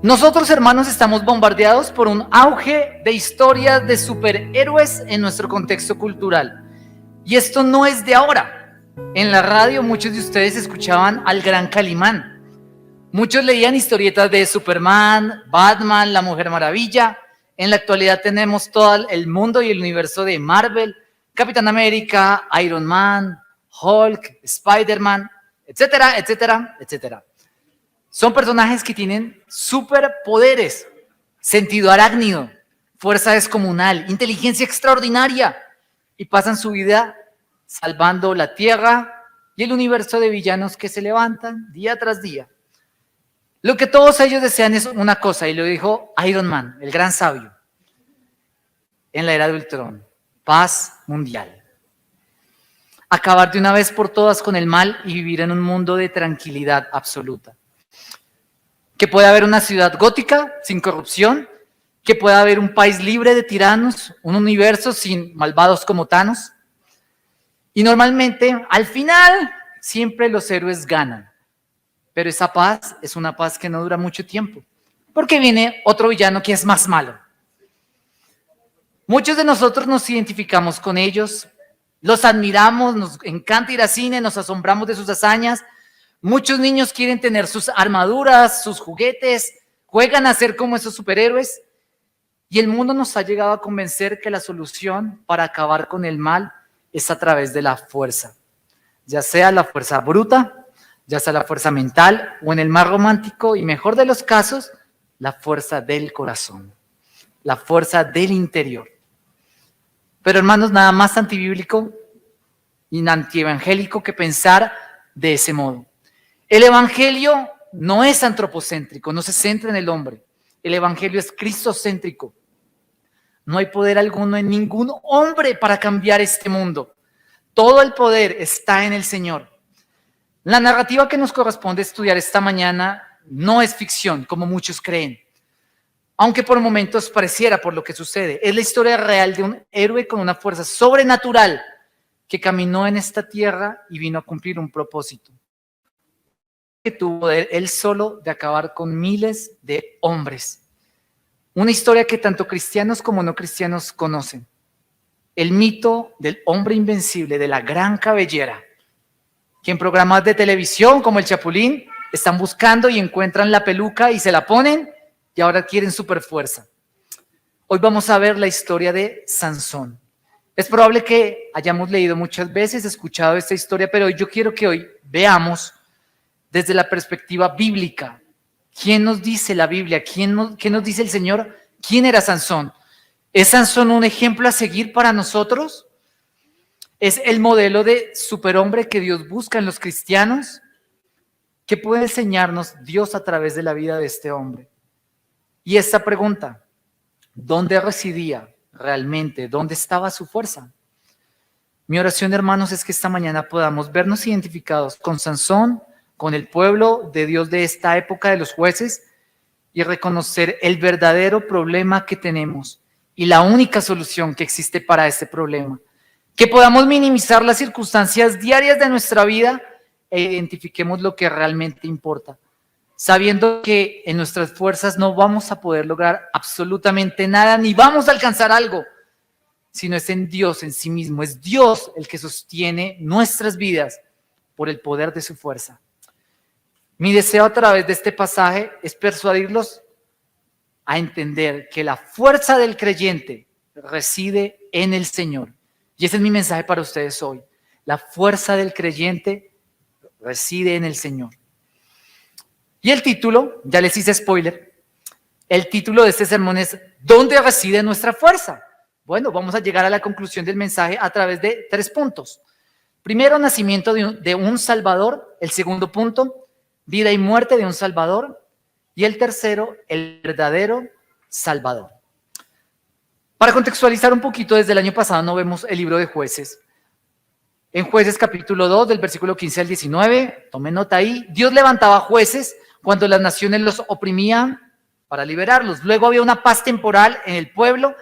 Nosotros, hermanos, estamos bombardeados por un auge de historias de superhéroes en nuestro contexto cultural. Y esto no es de ahora. En la radio muchos de ustedes escuchaban al Gran Calimán. Muchos leían historietas de Superman, Batman, la Mujer Maravilla. En la actualidad tenemos todo el mundo y el universo de Marvel, Capitán América, Iron Man, Hulk, Spider-Man, etcétera, etcétera, etcétera. Son personajes que tienen superpoderes, sentido arácnido, fuerza descomunal, inteligencia extraordinaria y pasan su vida salvando la tierra y el universo de villanos que se levantan día tras día. Lo que todos ellos desean es una cosa, y lo dijo Iron Man, el gran sabio, en la era de Ultron: paz mundial. Acabar de una vez por todas con el mal y vivir en un mundo de tranquilidad absoluta. Que pueda haber una ciudad gótica sin corrupción, que pueda haber un país libre de tiranos, un universo sin malvados como Thanos. Y normalmente, al final, siempre los héroes ganan. Pero esa paz es una paz que no dura mucho tiempo, porque viene otro villano que es más malo. Muchos de nosotros nos identificamos con ellos, los admiramos, nos encanta ir al cine, nos asombramos de sus hazañas. Muchos niños quieren tener sus armaduras, sus juguetes, juegan a ser como esos superhéroes. Y el mundo nos ha llegado a convencer que la solución para acabar con el mal es a través de la fuerza. Ya sea la fuerza bruta, ya sea la fuerza mental, o en el más romántico y mejor de los casos, la fuerza del corazón, la fuerza del interior. Pero hermanos, nada más antibíblico y antievangélico que pensar de ese modo. El evangelio no es antropocéntrico, no se centra en el hombre. El evangelio es cristocéntrico. No hay poder alguno en ningún hombre para cambiar este mundo. Todo el poder está en el Señor. La narrativa que nos corresponde estudiar esta mañana no es ficción, como muchos creen, aunque por momentos pareciera por lo que sucede. Es la historia real de un héroe con una fuerza sobrenatural que caminó en esta tierra y vino a cumplir un propósito. Que tuvo él solo de acabar con miles de hombres. Una historia que tanto cristianos como no cristianos conocen. El mito del hombre invencible, de la gran cabellera, que en programas de televisión como El Chapulín están buscando y encuentran la peluca y se la ponen y ahora quieren superfuerza. Hoy vamos a ver la historia de Sansón. Es probable que hayamos leído muchas veces, escuchado esta historia, pero yo quiero que hoy veamos desde la perspectiva bíblica. ¿Quién nos dice la Biblia? ¿Qué nos dice el Señor? ¿Quién era Sansón? ¿Es Sansón un ejemplo a seguir para nosotros? ¿Es el modelo de superhombre que Dios busca en los cristianos? ¿Qué puede enseñarnos Dios a través de la vida de este hombre? Y esta pregunta, ¿dónde residía realmente? ¿Dónde estaba su fuerza? Mi oración, hermanos, es que esta mañana podamos vernos identificados con Sansón, con el pueblo de Dios de esta época de los jueces, y reconocer el verdadero problema que tenemos y la única solución que existe para este problema. Que podamos minimizar las circunstancias diarias de nuestra vida e identifiquemos lo que realmente importa, sabiendo que en nuestras fuerzas no vamos a poder lograr absolutamente nada, ni vamos a alcanzar algo, sino es en Dios en sí mismo. Es Dios el que sostiene nuestras vidas por el poder de su fuerza. Mi deseo a través de este pasaje es persuadirlos a entender que la fuerza del creyente reside en el Señor. Y ese es mi mensaje para ustedes hoy. La fuerza del creyente reside en el Señor. Y el título, ya les hice spoiler, el título de este sermón es ¿dónde reside nuestra fuerza? Bueno, vamos a llegar a la conclusión del mensaje a través de 3 puntos. Primero, nacimiento de un Salvador. El segundo punto, vida y muerte de un Salvador. Y el tercero, el verdadero Salvador. Para contextualizar un poquito, desde el año pasado no vemos el libro de Jueces. En Jueces capítulo 2, del versículo 15 al 19, tomen nota ahí, Dios levantaba jueces cuando las naciones los oprimían para liberarlos. Luego había una paz temporal en el pueblo.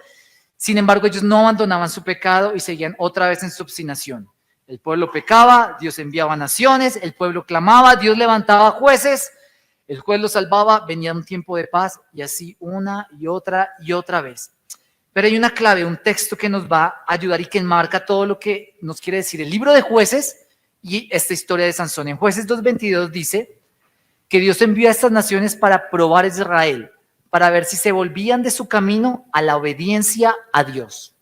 Sin embargo, ellos no abandonaban su pecado y seguían otra vez en su obstinación. El pueblo pecaba, Dios enviaba naciones, el pueblo clamaba, Dios levantaba jueces, el juez los salvaba, venía un tiempo de paz y así una y otra vez. Pero hay una clave, un texto que nos va a ayudar y que enmarca todo lo que nos quiere decir el libro de Jueces y esta historia de Sansón. En Jueces 2:22 dice que Dios envió a estas naciones para probar a Israel, para ver si se volvían de su camino a la obediencia a Dios.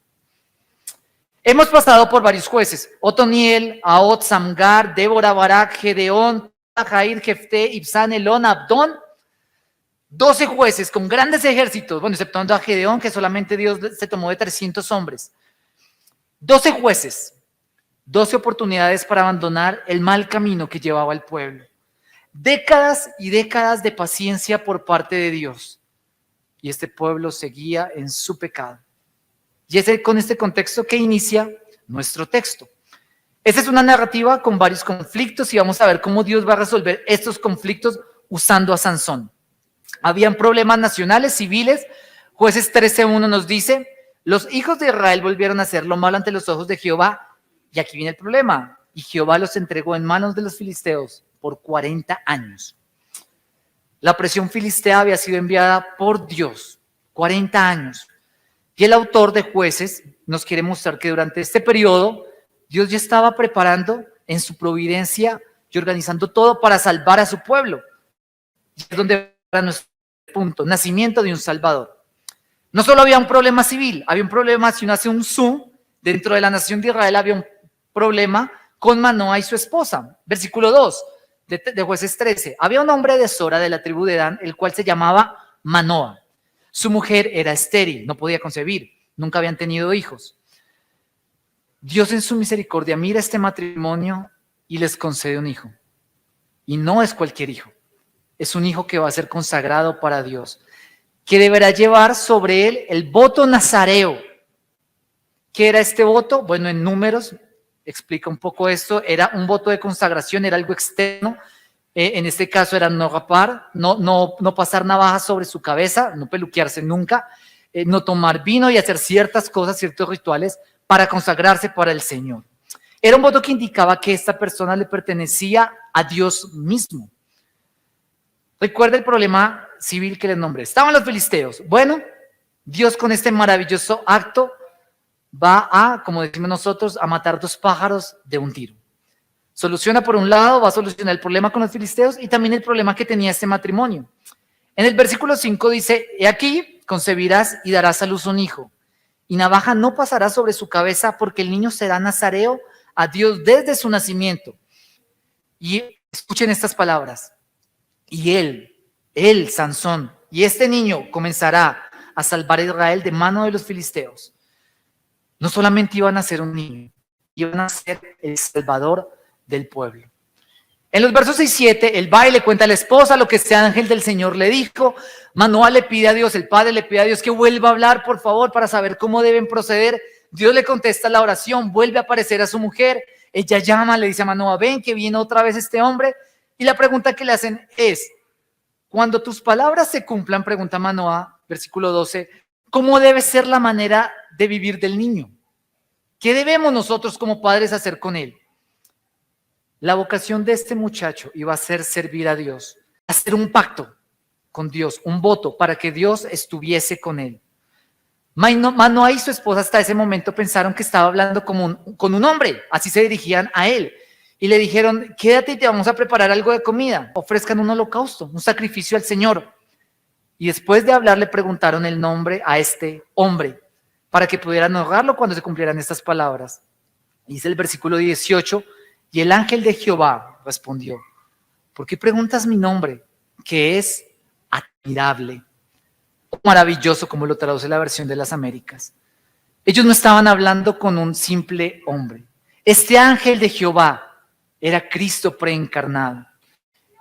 Hemos pasado por varios jueces: Otoniel, Ahot, Samgar, Débora, Barak, Gedeón, Jair, Jefté, Ibsán, Elón, Abdón. 12 jueces con grandes ejércitos, bueno, exceptuando a Gedeón, que solamente Dios se tomó de 300 hombres. 12 jueces, 12 oportunidades para abandonar el mal camino que llevaba el pueblo. Décadas y décadas de paciencia por parte de Dios. Y este pueblo seguía en su pecado. Y es con este contexto que inicia nuestro texto. Esta es una narrativa con varios conflictos y vamos a ver cómo Dios va a resolver estos conflictos usando a Sansón. Habían problemas nacionales, civiles. Jueces 13:1 nos dice: los hijos de Israel volvieron a hacer lo malo ante los ojos de Jehová. Y aquí viene el problema. Y Jehová los entregó en manos de los filisteos por 40 años. La presión filistea había sido enviada por Dios. 40 años. Y el autor de Jueces nos quiere mostrar que durante este periodo Dios ya estaba preparando en su providencia y organizando todo para salvar a su pueblo. Y es donde va nuestro punto: nacimiento de un Salvador. No solo había un problema civil, había un problema, si uno hace un zoom, dentro de la nación de Israel había un problema con Manoa y su esposa. Versículo 2 de Jueces 13. Había un hombre de Sora, de la tribu de Dan, el cual se llamaba Manoa. Su mujer era estéril, no podía concebir, nunca habían tenido hijos. Dios en su misericordia mira este matrimonio y les concede un hijo. Y no es cualquier hijo. Es un hijo que va a ser consagrado para Dios, que deberá llevar sobre él el voto nazareo. ¿Qué era este voto? Bueno, en Números explica un poco esto. Era un voto de consagración, era algo externo. En este caso era no rapar, no pasar navaja sobre su cabeza, no peluquearse nunca, no tomar vino y hacer ciertas cosas, ciertos rituales para consagrarse para el Señor. Era un voto que indicaba que esta persona le pertenecía a Dios mismo. Recuerda el problema civil que les nombré. Estaban los filisteos. Bueno, Dios con este maravilloso acto va a, como decimos nosotros, a matar 2 pájaros de un tiro. Soluciona por un lado, va a solucionar el problema con los filisteos y también el problema que tenía este matrimonio. En el versículo 5 dice: he aquí, concebirás y darás a luz un hijo, y navaja no pasará sobre su cabeza, porque el niño será nazareo a Dios desde su nacimiento. Y escuchen estas palabras: y él, Sansón, y este niño comenzará a salvar a Israel de mano de los filisteos. No solamente iban a ser un niño, iban a ser el salvador del pueblo. En los versos 6 y 7, él va y le cuenta a la esposa lo que este ángel del Señor le dijo. Manoa le pide a Dios, el padre le pide a Dios que vuelva a hablar, por favor, para saber cómo deben proceder. Dios le contesta la oración, vuelve a aparecer a su mujer. Ella llama, le dice a Manoa: ven, que viene otra vez este hombre. Y la pregunta que le hacen es: cuando tus palabras se cumplan, pregunta Manoa, versículo 12, ¿cómo debe ser la manera de vivir del niño? ¿Qué debemos nosotros como padres hacer con él? La vocación de este muchacho iba a ser servir a Dios, hacer un pacto con Dios, un voto para que Dios estuviese con él. Manoa y su esposa hasta ese momento pensaron que estaba hablando con un hombre, así se dirigían a él. Y le dijeron: quédate y te vamos a preparar algo de comida, ofrezcan un holocausto, un sacrificio al Señor. Y después de hablar le preguntaron el nombre a este hombre, para que pudieran honrarlo cuando se cumplieran estas palabras. Dice el versículo 18, y el ángel de Jehová respondió: ¿por qué preguntas mi nombre? Que es admirable, maravilloso, como lo traduce la versión de las Américas. Ellos no estaban hablando con un simple hombre. Este ángel de Jehová era Cristo preencarnado,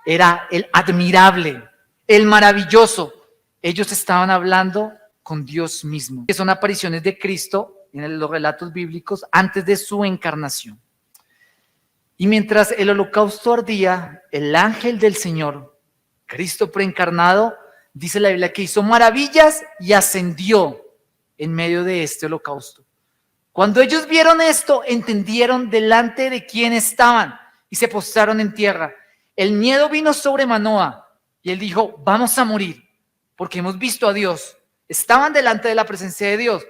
era el admirable, el maravilloso. Ellos estaban hablando con Dios mismo, que son apariciones de Cristo en los relatos bíblicos antes de su encarnación. Y mientras el holocausto ardía, el ángel del Señor, Cristo preencarnado, Dice la Biblia que hizo maravillas y ascendió en medio de este holocausto. Cuando ellos vieron esto, entendieron delante de quién estaban y se postraron en tierra. El miedo vino sobre Manoah y él dijo, vamos a morir porque hemos visto a Dios. Estaban delante de la presencia de Dios.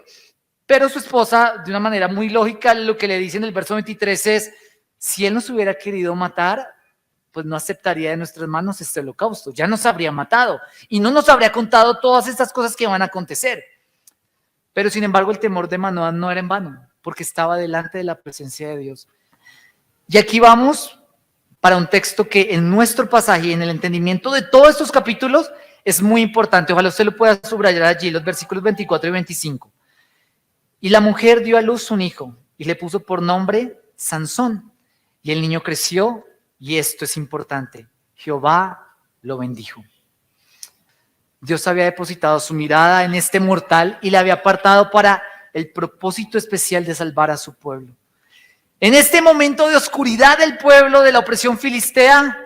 Pero su esposa, de una manera muy lógica, lo que le dice en el verso 23 es, si él nos hubiera querido matar, pues no aceptaría de nuestras manos este holocausto. Ya nos habría matado y no nos habría contado todas estas cosas que van a acontecer. Pero sin embargo el temor de Manoah no era en vano, porque estaba delante de la presencia de Dios. Y aquí vamos para un texto que en nuestro pasaje y en el entendimiento de todos estos capítulos es muy importante. Ojalá usted lo pueda subrayar allí, los versículos 24 y 25. Y la mujer dio a luz un hijo y le puso por nombre Sansón. Y el niño creció y esto es importante. Jehová lo bendijo. Dios había depositado su mirada en este mortal y le había apartado para el propósito especial de salvar a su pueblo. En este momento de oscuridad del pueblo, de la opresión filistea,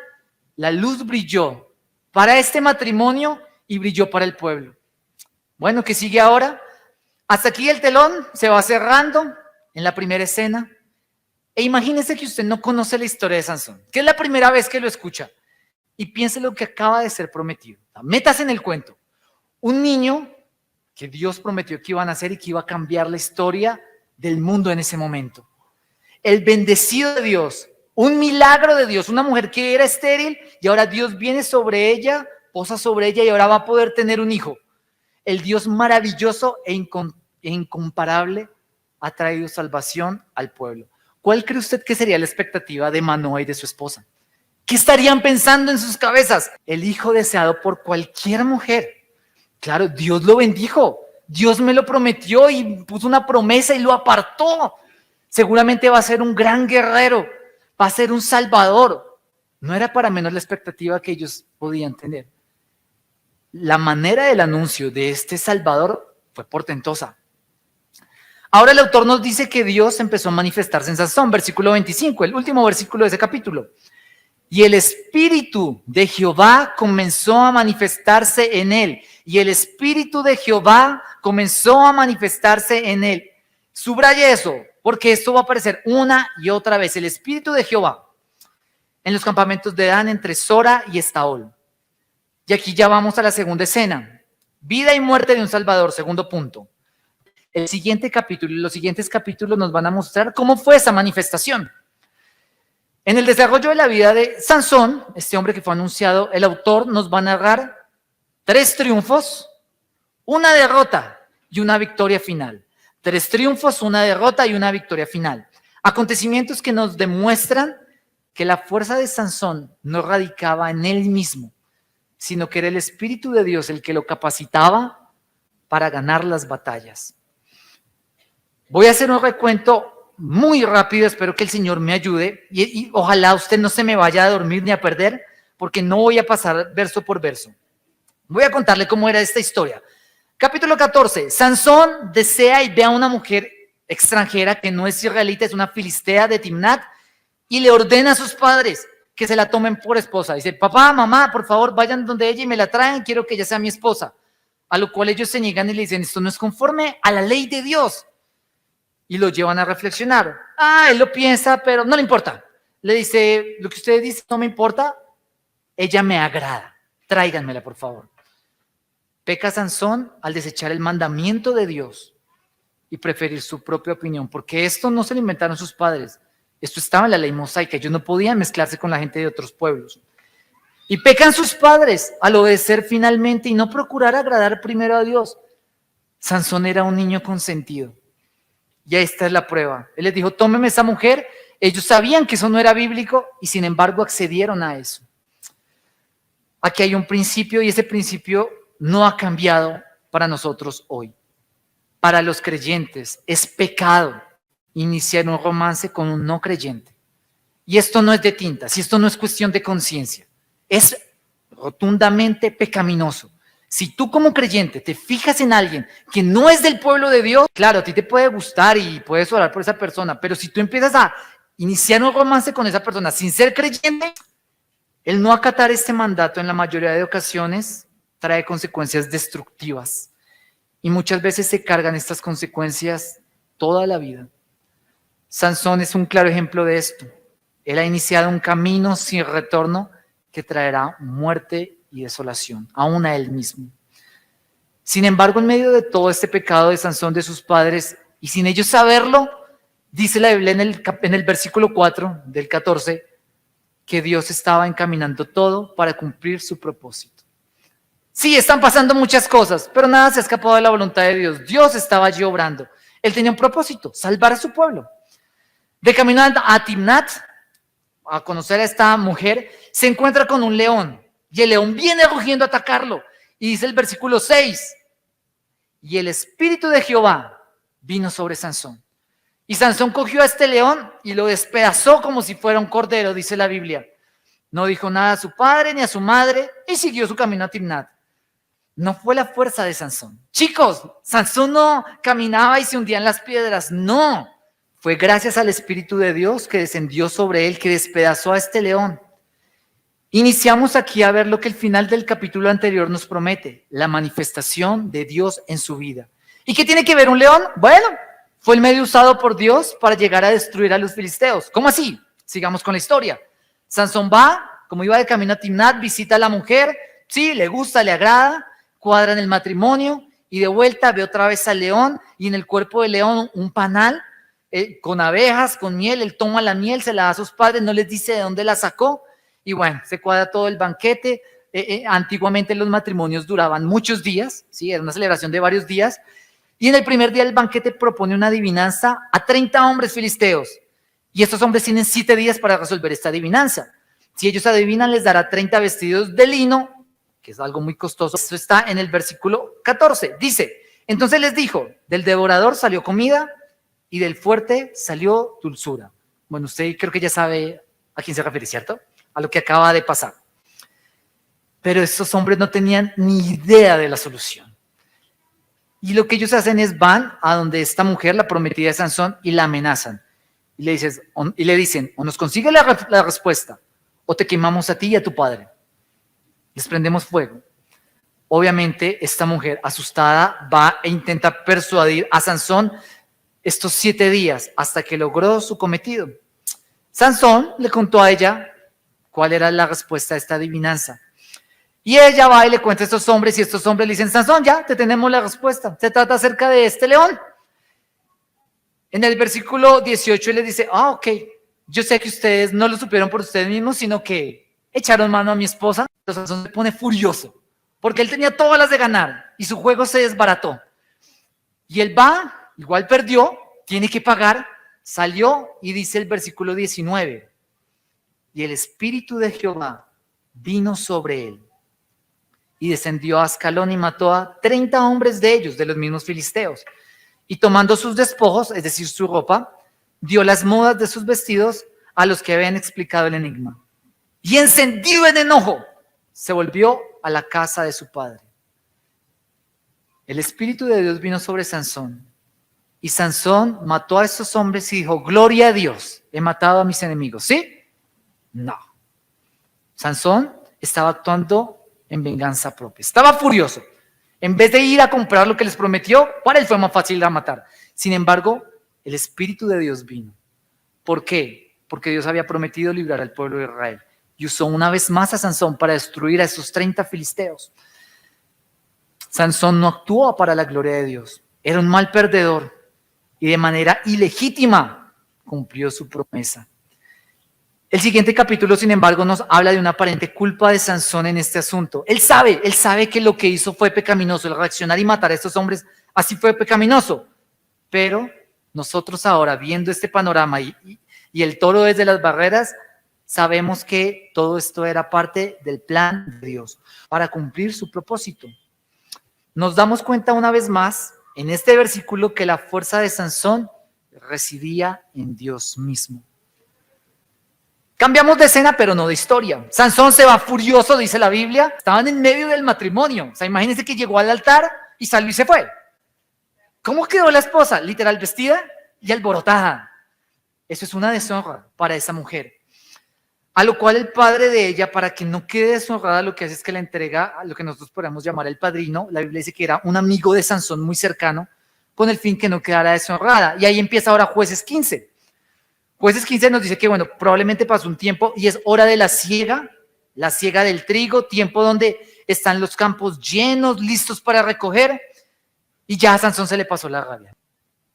la luz brilló para este matrimonio y brilló para el pueblo. Bueno, ¿qué sigue ahora? Hasta aquí el telón se va cerrando en la primera escena. E imagínese que usted no conoce la historia de Sansón, que es la primera vez que lo escucha. Y piense lo que acaba de ser prometido. Métase en el cuento. Un niño que Dios prometió que iba a nacer y que iba a cambiar la historia del mundo en ese momento. El bendecido de Dios, un milagro de Dios, una mujer que era estéril y ahora Dios viene sobre ella, posa sobre ella y ahora va a poder tener un hijo. El Dios maravilloso e incomparable ha traído salvación al pueblo. ¿Cuál cree usted que sería la expectativa de Manoah y de su esposa? ¿Qué estarían pensando en sus cabezas? El hijo deseado por cualquier mujer. Claro, Dios lo bendijo. Dios me lo prometió y puso una promesa y lo apartó. Seguramente va a ser un gran guerrero, va a ser un salvador. No era para menos la expectativa que ellos podían tener. La manera del anuncio de este salvador fue portentosa. Ahora el autor nos dice que Dios empezó a manifestarse en Sansón, versículo 25, el último versículo de ese capítulo. Y el Espíritu de Jehová comenzó a manifestarse en él. Y el Espíritu de Jehová comenzó a manifestarse en él. Subraye eso, porque esto va a aparecer una y otra vez. El Espíritu de Jehová en los campamentos de Dan entre Sora y Estaol. Y aquí ya vamos a la segunda escena. Vida y muerte de un Salvador, segundo punto. El siguiente capítulo y los siguientes capítulos nos van a mostrar cómo fue esa manifestación. En el desarrollo de la vida de Sansón, este hombre que fue anunciado, el autor nos va a narrar 3 triunfos, una derrota y una victoria final. 3 triunfos, una derrota y una victoria final. Acontecimientos que nos demuestran que la fuerza de Sansón no radicaba en él mismo, sino que era el Espíritu de Dios el que lo capacitaba para ganar las batallas. Voy a hacer un recuento muy rápido, espero que el Señor me ayude y ojalá usted no se me vaya a dormir ni a perder, porque no voy a pasar verso por verso. Voy a contarle cómo era esta historia. Capítulo 14. Sansón desea y ve a una mujer extranjera que no es israelita, es una filistea de Timnat, y le ordena a sus padres que se la tomen por esposa. Dice, papá, mamá, por favor, vayan donde ella y me la traen, quiero que ella sea mi esposa. A lo cual ellos se niegan y le dicen, esto no es conforme a la ley de Dios. Y lo llevan a reflexionar. Él lo piensa, pero no le importa. Le dice, lo que usted dice no me importa, ella me agrada. Tráiganmela, por favor. Peca Sansón al desechar el mandamiento de Dios y preferir su propia opinión, porque esto no se lo inventaron sus padres. Esto estaba en la ley mosaica. Ellos no podían mezclarse con la gente de otros pueblos. Y pecan sus padres al obedecer finalmente y no procurar agradar primero a Dios. Sansón era un niño consentido. Y esta es la prueba. Él les dijo, tómeme esa mujer. Ellos sabían que eso no era bíblico y sin embargo accedieron a eso. Aquí hay un principio y ese principio no ha cambiado para nosotros hoy. Para los creyentes es pecado iniciar un romance con un no creyente. Y esto no es de tintas y esto no es cuestión de conciencia. Es rotundamente pecaminoso. Si tú como creyente te fijas en alguien que no es del pueblo de Dios, claro, a ti te puede gustar y puedes orar por esa persona, pero si tú empiezas a iniciar un romance con esa persona sin ser creyente, el no acatar este mandato en la mayoría de ocasiones trae consecuencias destructivas. Y muchas veces se cargan estas consecuencias toda la vida. Sansón es un claro ejemplo de esto. Él ha iniciado un camino sin retorno que traerá muerte y desolación, aún a él mismo. Sin embargo, en medio de todo este pecado de Sansón de sus padres, y sin ellos saberlo, dice la Biblia en el versículo 4 del 14, que Dios estaba encaminando todo para cumplir su propósito. Sí, están pasando muchas cosas, pero nada se ha escapado de la voluntad de Dios. Dios estaba allí obrando. Él tenía un propósito, salvar a su pueblo. De camino a Timnat, a conocer a esta mujer, se encuentra con un león. Y el león viene rugiendo a atacarlo. Y dice el versículo 6, y el espíritu de Jehová vino sobre Sansón. Y Sansón cogió a este león y lo despedazó como si fuera un cordero, dice la Biblia. No dijo nada a su padre ni a su madre y siguió su camino a Timnat. No fue la fuerza de Sansón. Chicos, Sansón no caminaba y se hundía en las piedras, no. Fue gracias al Espíritu de Dios que descendió sobre él, que despedazó a este león. Iniciamos aquí a ver lo que el final del capítulo anterior nos promete, la manifestación de Dios en su vida. ¿Y qué tiene que ver un león? Bueno, fue el medio usado por Dios para llegar a destruir a los filisteos. ¿Cómo así? Sigamos con la historia. Sansón va, como iba de camino a Timnat, visita a la mujer, sí, le gusta, le agrada, cuadran el matrimonio y de vuelta ve otra vez al león y en el cuerpo del león un panal con abejas, con miel. Él toma la miel, se la da a sus padres, no les dice de dónde la sacó y bueno, se cuadra todo el banquete. Antiguamente los matrimonios duraban muchos días, ¿sí? Era una celebración de varios días y en el primer día del banquete propone una adivinanza a 30 hombres filisteos y estos hombres tienen 7 días para resolver esta adivinanza. Si ellos adivinan, les dará 30 vestidos de lino, que es algo muy costoso. Esto está en el versículo 14. Dice, entonces les dijo, del devorador salió comida y del fuerte salió dulzura. Bueno, usted creo que ya sabe a quién se refiere, ¿cierto? A lo que acaba de pasar. Pero estos hombres no tenían ni idea de la solución. Y lo que ellos hacen es van a donde esta mujer, la prometida de Sansón, y la amenazan. Y le dicen, o nos consigue la respuesta, o te quemamos a ti y a tu padre. Les prendemos fuego. Obviamente, esta mujer asustada va e intenta persuadir a Sansón estos 7 días hasta que logró su cometido. Sansón le contó a ella cuál era la respuesta a esta adivinanza. Y ella va y le cuenta a estos hombres y estos hombres le dicen, Sansón, ya te tenemos la respuesta. Se trata acerca de este león. En el versículo 18 él les dice, ok, yo sé que ustedes no lo supieron por ustedes mismos, sino que echaron mano a mi esposa. Entonces Sansón se pone furioso, porque él tenía todas las de ganar y su juego se desbarató. Y él va, igual perdió, tiene que pagar, salió y dice el versículo 19, y el Espíritu de Jehová vino sobre él y descendió a Ascalón y mató a 30 hombres de ellos, de los mismos filisteos. Y tomando sus despojos, es decir, su ropa, dio las mudas de sus vestidos a los que habían explicado el enigma. Y encendido en enojo, se volvió a la casa de su padre. El Espíritu de Dios vino sobre Sansón. Y Sansón mató a estos hombres y dijo, gloria a Dios, he matado a mis enemigos. ¿Sí? No. Sansón estaba actuando en venganza propia. Estaba furioso. En vez de ir a comprar lo que les prometió, para él fue más fácil a matar. Sin embargo, el Espíritu de Dios vino. ¿Por qué? Porque Dios había prometido librar al pueblo de Israel. Y usó una vez más a Sansón para destruir a esos 30 filisteos. Sansón no actuó para la gloria de Dios. Era un mal perdedor. Y de manera ilegítima cumplió su promesa. El siguiente capítulo, sin embargo, nos habla de una aparente culpa de Sansón en este asunto. Él sabe que lo que hizo fue pecaminoso. El reaccionar y matar a estos hombres así fue pecaminoso. Pero nosotros ahora, viendo este panorama y el toro desde las barreras, sabemos que todo esto era parte del plan de Dios para cumplir su propósito. Nos damos cuenta una vez más en este versículo que la fuerza de Sansón residía en Dios mismo. Cambiamos de escena, pero no de historia. Sansón se va furioso, dice la Biblia. Estaban en medio del matrimonio. O sea, imagínense que llegó al altar y salió y se fue. ¿Cómo quedó la esposa? Literal, vestida y alborotada. Eso es una deshonra para esa mujer. A lo cual el padre de ella, para que no quede deshonrada, lo que hace es que la entrega a lo que nosotros podemos llamar el padrino. La Biblia dice que era un amigo de Sansón muy cercano, con el fin que no quedara deshonrada. Y ahí empieza ahora Jueces 15. Jueces 15 nos dice que, bueno, probablemente pasó un tiempo y es hora de la siega del trigo, tiempo donde están los campos llenos, listos para recoger, y ya a Sansón se le pasó la rabia.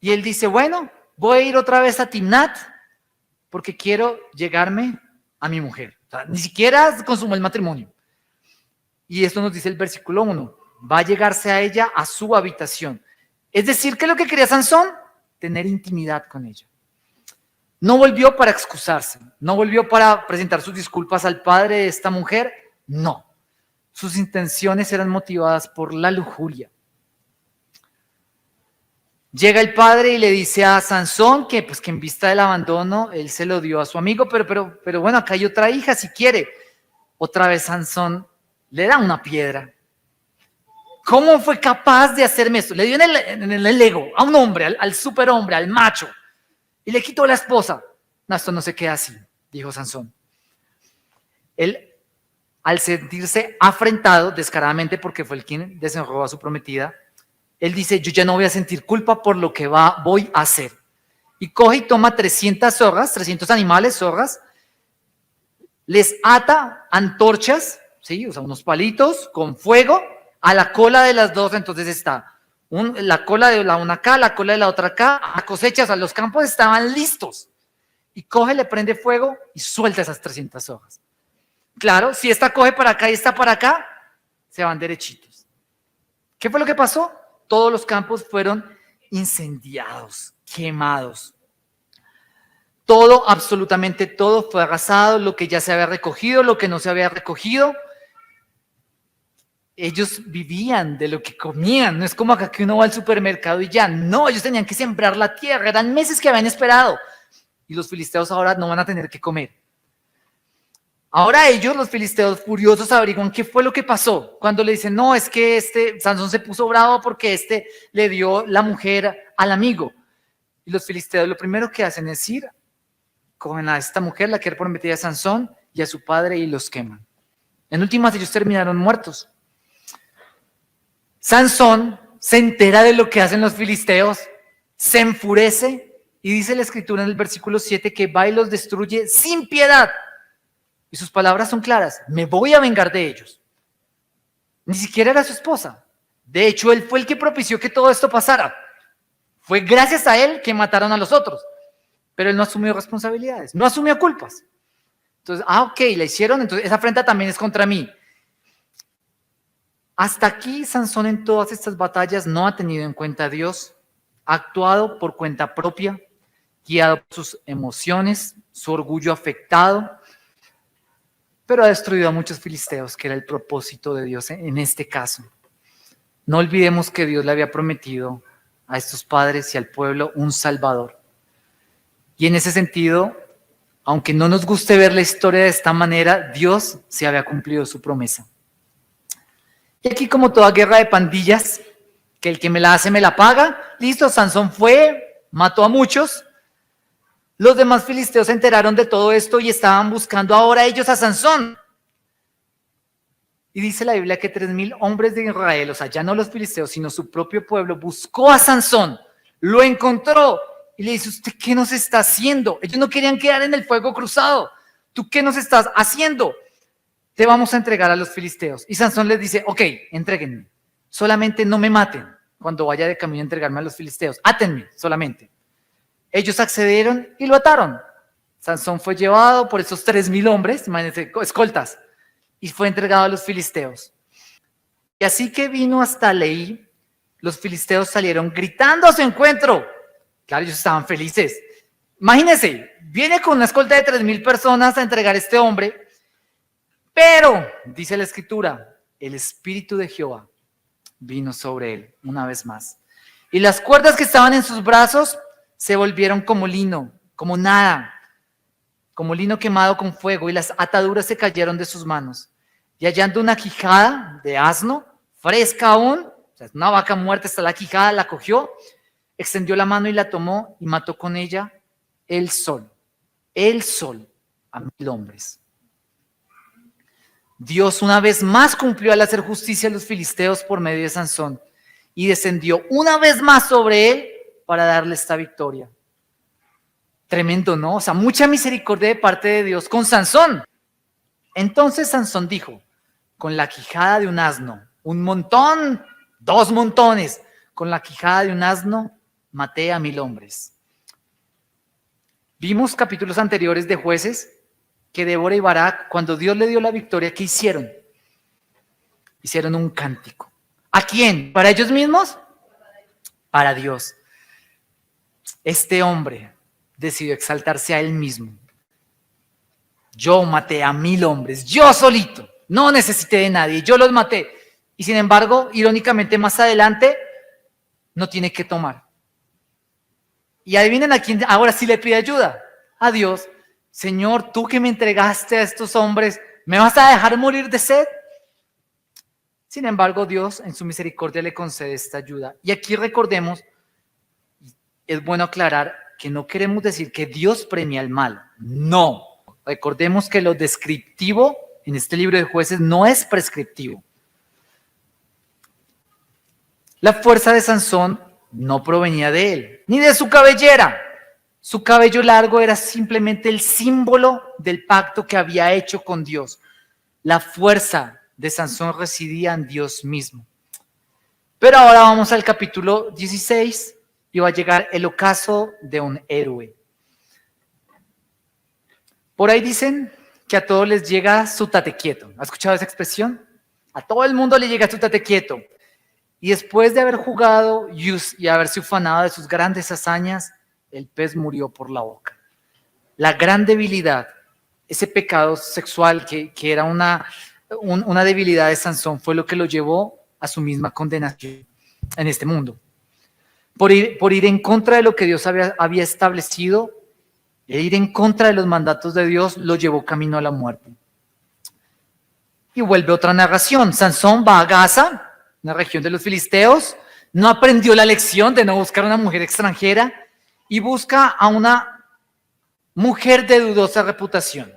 Y él dice, bueno, voy a ir otra vez a Timnat porque quiero llegarme a mi mujer. O sea, ni siquiera consumó el matrimonio. Y esto nos dice el versículo 1, va a llegarse a ella a su habitación. Es decir, ¿qué es lo que quería Sansón? Tener intimidad con ella. No volvió para excusarse, no volvió para presentar sus disculpas al padre de esta mujer, no. Sus intenciones eran motivadas por la lujuria. Llega el padre y le dice a Sansón que, pues, que en vista del abandono, él se lo dio a su amigo, pero bueno, acá hay otra hija si quiere. Otra vez Sansón le da una piedra. ¿Cómo fue capaz de hacerme esto? Le dio en el ego a un hombre, al superhombre, al macho, y le quitó la esposa. No, esto no se queda así, dijo Sansón. Él, al sentirse afrentado descaradamente porque fue el quien deshonró a su prometida, él dice, yo ya no voy a sentir culpa por lo que voy a hacer. Y coge y toma 300 zorras, 300 animales, zorras, les ata antorchas, ¿sí? O sea, unos palitos con fuego a la cola de las dos. Entonces está la cola de la una acá, la cola de la otra acá, a cosechas, o sea, los campos estaban listos. Y coge, le prende fuego y suelta esas 300 hojas. Claro, si esta coge para acá y esta para acá, se van derechitos. ¿Qué fue lo que pasó? Todos los campos fueron incendiados, quemados. Todo, absolutamente todo fue arrasado, lo que ya se había recogido, lo que no se había recogido. Ellos vivían de lo que comían, no es como acá que uno va al supermercado y ya, no, ellos tenían que sembrar la tierra, eran meses que habían esperado. Y los filisteos ahora no van a tener que comer. Ahora ellos, los filisteos furiosos, averiguan qué fue lo que pasó. Cuando le dicen, no, es que Sansón se puso bravo porque le dio la mujer al amigo. Y los filisteos lo primero que hacen es ir, cogen a esta mujer, la que era prometida a Sansón, y a su padre y los queman. En últimas ellos terminaron muertos. Sansón se entera de lo que hacen los filisteos, se enfurece y dice la escritura en el versículo 7 que va y los destruye sin piedad. Y sus palabras son claras, me voy a vengar de ellos. Ni siquiera era su esposa. De hecho, él fue el que propició que todo esto pasara. Fue gracias a él que mataron a los otros. Pero él no asumió responsabilidades, no asumió culpas. Entonces, ok, la hicieron, entonces esa afrenta también es contra mí. Hasta aquí Sansón en todas estas batallas no ha tenido en cuenta a Dios, ha actuado por cuenta propia, guiado por sus emociones, su orgullo afectado, pero ha destruido a muchos filisteos, que era el propósito de Dios en este caso. No olvidemos que Dios le había prometido a estos padres y al pueblo un Salvador. Y en ese sentido, aunque no nos guste ver la historia de esta manera, Dios se había cumplido su promesa. Y aquí, como toda guerra de pandillas, que el que me la hace me la paga, listo, Sansón fue, mató a muchos. Los demás filisteos se enteraron de todo esto y estaban buscando ahora ellos a Sansón. Y dice la Biblia que 3,000 hombres de Israel, o sea, ya no los filisteos, sino su propio pueblo, buscó a Sansón, lo encontró y le dice, ¿usted qué nos está haciendo? Ellos no querían quedar en el fuego cruzado. ¿Tú qué nos estás haciendo? Te vamos a entregar a los filisteos. Y Sansón les dice, ok, entréguenme, solamente no me maten cuando vaya de camino a entregarme a los filisteos, átenme solamente. Ellos accedieron y lo ataron. Sansón fue llevado por esos 3,000 hombres, imagínense, escoltas, y fue entregado a los filisteos. Y así que vino hasta Leí, los filisteos salieron gritando a su encuentro. Claro, ellos estaban felices. Imagínense, viene con una escolta de 3,000 personas a entregar a este hombre, pero, dice la escritura, el Espíritu de Jehová vino sobre él una vez más. Y las cuerdas que estaban en sus brazos se volvieron como lino, como nada, como lino quemado con fuego, y las ataduras se cayeron de sus manos. Y hallando una quijada de asno, fresca aún, o sea, una vaca muerta, está la quijada, la cogió, extendió la mano y la tomó y mató con ella el sol, a 1,000 hombres. Dios una vez más cumplió al hacer justicia a los filisteos por medio de Sansón y descendió una vez más sobre él para darle esta victoria. Tremendo, ¿no? O sea, mucha misericordia de parte de Dios con Sansón. Entonces Sansón dijo, con la quijada de un asno, un montón, 2 montones, con la quijada de un asno maté a 1000 hombres. Vimos capítulos anteriores de Jueces que Débora y Barak, cuando Dios le dio la victoria, ¿qué hicieron? Hicieron un cántico. ¿A quién? ¿Para ellos mismos? Para Dios. Este hombre decidió exaltarse a él mismo. Yo maté a 1000 hombres, yo solito, no necesité de nadie, yo los maté. Y sin embargo, irónicamente, más adelante, no tiene que tomar. Y adivinen a quién ahora sí le pide ayuda. A Dios. Señor, tú que me entregaste a estos hombres, ¿me vas a dejar morir de sed? Sin embargo, Dios en su misericordia le concede esta ayuda. Y aquí recordemos, es bueno aclarar que no queremos decir que Dios premia el mal. No. Recordemos que lo descriptivo en este libro de Jueces no es prescriptivo. La fuerza de Sansón no provenía de él, ni de su cabellera. Su cabello largo era simplemente el símbolo del pacto que había hecho con Dios. La fuerza de Sansón residía en Dios mismo. Pero ahora vamos al capítulo 16 y va a llegar el ocaso de un héroe. Por ahí dicen que a todos les llega su tate quieto. ¿Has escuchado esa expresión? A todo el mundo le llega su tate quieto. Y después de haber jugado y haberse ufanado de sus grandes hazañas, el pez murió por la boca. La gran debilidad, ese pecado sexual que era una debilidad de Sansón, fue lo que lo llevó a su misma condenación en este mundo. Por ir en contra de lo que Dios había establecido, e ir en contra de los mandatos de Dios, lo llevó camino a la muerte. Y vuelve otra narración. Sansón va a Gaza, una región de los filisteos, no aprendió la lección de no buscar a una mujer extranjera y busca a una mujer de dudosa reputación.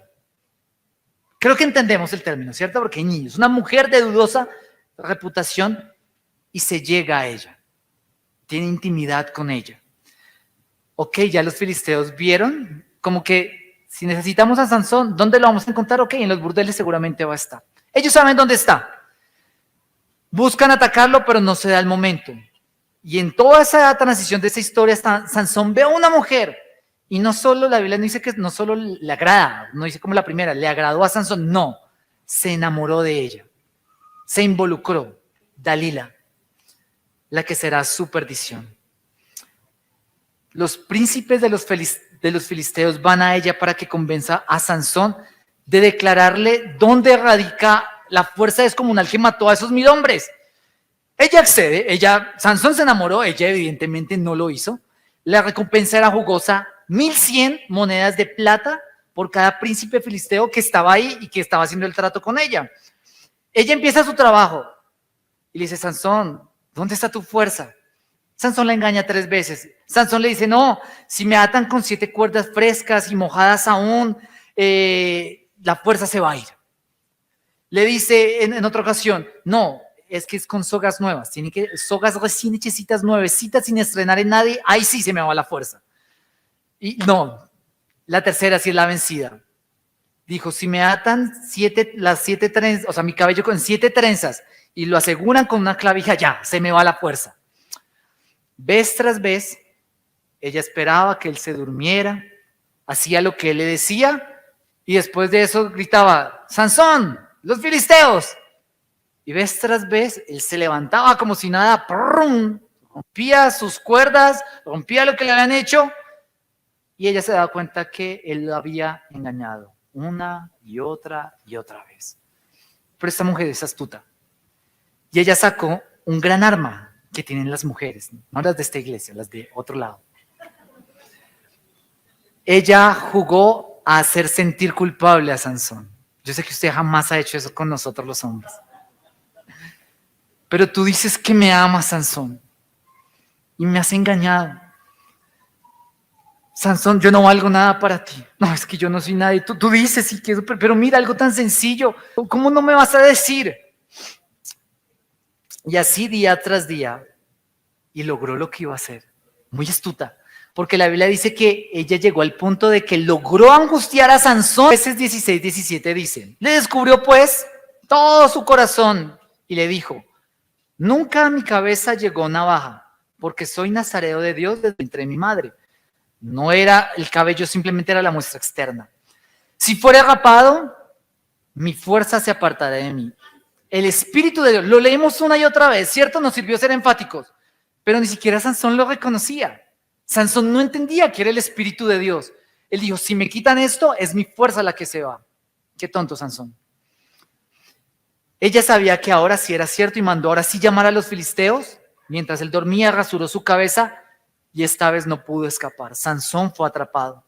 Creo que entendemos el término, ¿cierto? Porque hay niños. Una mujer de dudosa reputación y se llega a ella. Tiene intimidad con ella. Ok, ya los filisteos vieron como que si necesitamos a Sansón, ¿dónde lo vamos a encontrar? Ok, en los burdeles seguramente va a estar. Ellos saben dónde está. Buscan atacarlo, pero no se da el momento. Y en toda esa transición de esa historia, Sansón ve a una mujer. Y no solo, la Biblia no dice que no solo le agrada, no dice como la primera, le agradó a Sansón, no, se enamoró de ella. Se involucró. Dalila, la que será su perdición. Los príncipes de los filisteos van a ella para que convenza a Sansón de declararle dónde radica la fuerza descomunal que mató a esos 1000 hombres. Ella accede, Sansón se enamoró, ella evidentemente no lo hizo. La recompensa era jugosa, 1100 monedas de plata por cada príncipe filisteo que estaba ahí y que estaba haciendo el trato con ella. Ella empieza su trabajo y le dice, Sansón, ¿dónde está tu fuerza? Sansón la engaña 3 veces. Sansón le dice, no, si me atan con 7 cuerdas frescas y mojadas aún, la fuerza se va a ir. Le dice en otra ocasión, no, es que es con sogas nuevas, tiene que sogas recién hechecitas, nuevecitas, sin estrenar en nadie, ahí sí se me va la fuerza. Y no, la tercera sí es la vencida. Dijo, si me atan las 7 trenzas, o sea, mi cabello con 7 trenzas y lo aseguran con una clavija, ya, se me va la fuerza. Vez tras vez, ella esperaba que él se durmiera, hacía lo que él le decía y después de eso gritaba, Sansón, los filisteos. Y vez tras vez, él se levantaba como si nada, ¡prum! Rompía sus cuerdas, rompía lo que le habían hecho y ella se daba cuenta que él lo había engañado una y otra vez. Pero esta mujer es astuta y ella sacó un gran arma que tienen las mujeres, no las de esta iglesia, las de otro lado. Ella jugó a hacer sentir culpable a Sansón. Yo sé que usted jamás ha hecho eso con nosotros los hombres. Pero tú dices que me amas, Sansón, y me has engañado. Sansón, yo no valgo nada para ti. No, es que yo no soy nadie. Tú dices, sí, que, pero mira, algo tan sencillo. ¿Cómo no me vas a decir? Y así día tras día, y logró lo que iba a hacer. Muy astuta, porque la Biblia dice que ella llegó al punto de que logró angustiar a Sansón. Jueces 16-17 dice, le descubrió pues todo su corazón y le dijo, nunca a mi cabeza llegó navaja, porque soy nazareo de Dios desde entre mi madre. No era el cabello, simplemente era la muestra externa. Si fuera rapado, mi fuerza se apartará de mí. El Espíritu de Dios, lo leemos una y otra vez, ¿cierto? Nos sirvió ser enfáticos, pero ni siquiera Sansón lo reconocía. Sansón no entendía que era el Espíritu de Dios. Él dijo, si me quitan esto, es mi fuerza la que se va. Qué tonto Sansón. Ella sabía que ahora sí era cierto y mandó ahora sí llamar a los filisteos. Mientras él dormía, rasuró su cabeza y esta vez no pudo escapar. Sansón fue atrapado.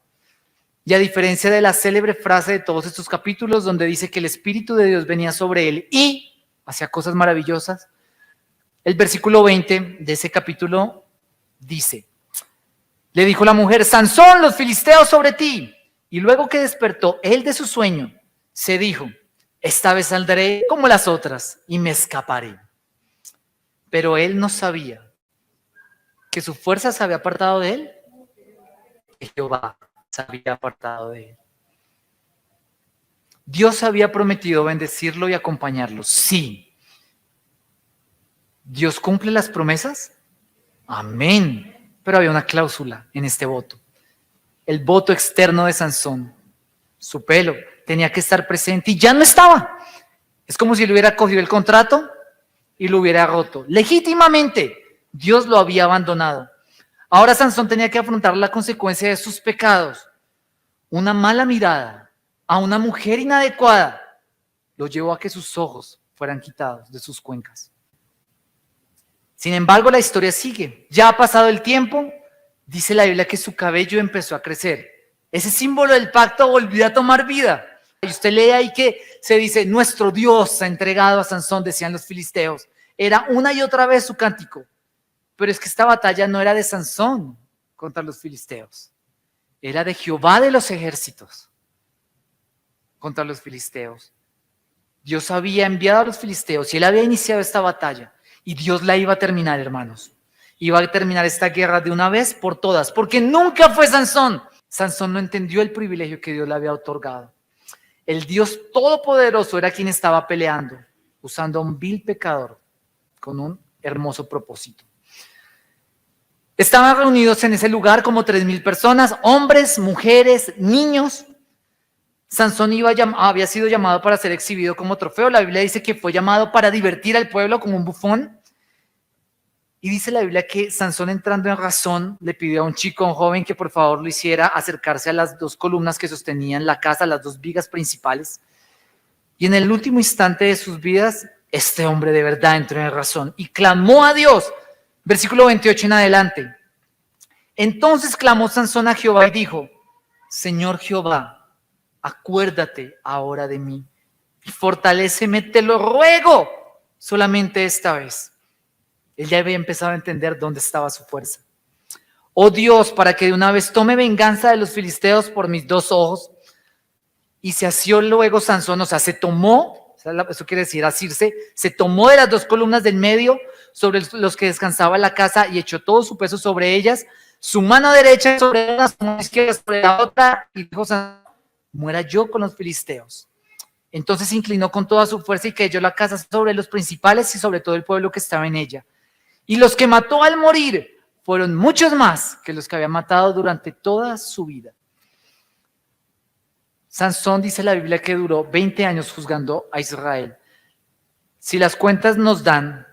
Y a diferencia de la célebre frase de todos estos capítulos donde dice que el Espíritu de Dios venía sobre él y hacía cosas maravillosas, el versículo 20 de ese capítulo dice, le dijo la mujer, Sansón, los filisteos sobre ti. Y luego que despertó él de su sueño, se dijo, esta vez saldré como las otras y me escaparé. Pero él no sabía que su fuerza se había apartado de él, que Jehová se había apartado de él. Dios había prometido bendecirlo y acompañarlo. Sí. ¿Dios cumple las promesas? Amén. Pero había una cláusula en este voto. El voto externo de Sansón. Su pelo tenía que estar presente y ya no estaba. Es como si le hubiera cogido el contrato y lo hubiera roto. Legítimamente, Dios lo había abandonado. Ahora Sansón tenía que afrontar la consecuencia de sus pecados. Una mala mirada a una mujer inadecuada lo llevó a que sus ojos fueran quitados de sus cuencas. Sin embargo, la historia sigue. Ya ha pasado el tiempo, dice la Biblia que su cabello empezó a crecer. Ese símbolo del pacto volvió a tomar vida. Y usted lee ahí que se dice, nuestro Dios ha entregado a Sansón, decían los filisteos. Era una y otra vez su cántico. Pero es que esta batalla no era de Sansón contra los filisteos. Era de Jehová de los ejércitos contra los filisteos. Dios había enviado a los filisteos y él había iniciado esta batalla. Y Dios la iba a terminar, hermanos. Iba a terminar esta guerra de una vez por todas, porque nunca fue Sansón. Sansón no entendió el privilegio que Dios le había otorgado. El Dios Todopoderoso era quien estaba peleando, usando a un vil pecador con un hermoso propósito. Estaban reunidos en ese lugar como 3,000 personas, hombres, mujeres, niños. Sansón había sido llamado para ser exhibido como trofeo. La Biblia dice que fue llamado para divertir al pueblo como un bufón. Y dice la Biblia que Sansón, entrando en razón, le pidió a un chico, a un joven, que por favor lo hiciera acercarse a las 2 columnas que sostenían la casa, las 2 vigas principales. Y en el último instante de sus vidas, este hombre de verdad entró en razón y clamó a Dios. Versículo 28 en adelante. Entonces clamó Sansón a Jehová y dijo, Señor Jehová, acuérdate ahora de mí y fortaléceme, te lo ruego, solamente esta vez. Él ya había empezado a entender dónde estaba su fuerza. Oh Dios, para que de una vez tome venganza de los filisteos por mis 2 ojos. Y se asió luego Sansón, o sea, se tomó, eso quiere decir asirse, se tomó de las 2 columnas del medio sobre los que descansaba la casa y echó todo su peso sobre ellas, su mano derecha sobre una, su mano izquierda sobre la otra, y dijo Sansón, muera yo con los filisteos. Entonces se inclinó con toda su fuerza y cayó la casa sobre los principales y sobre todo el pueblo que estaba en ella. Y los que mató al morir fueron muchos más que los que había matado durante toda su vida. Sansón, dice la Biblia, que duró 20 años juzgando a Israel. Si las cuentas nos dan,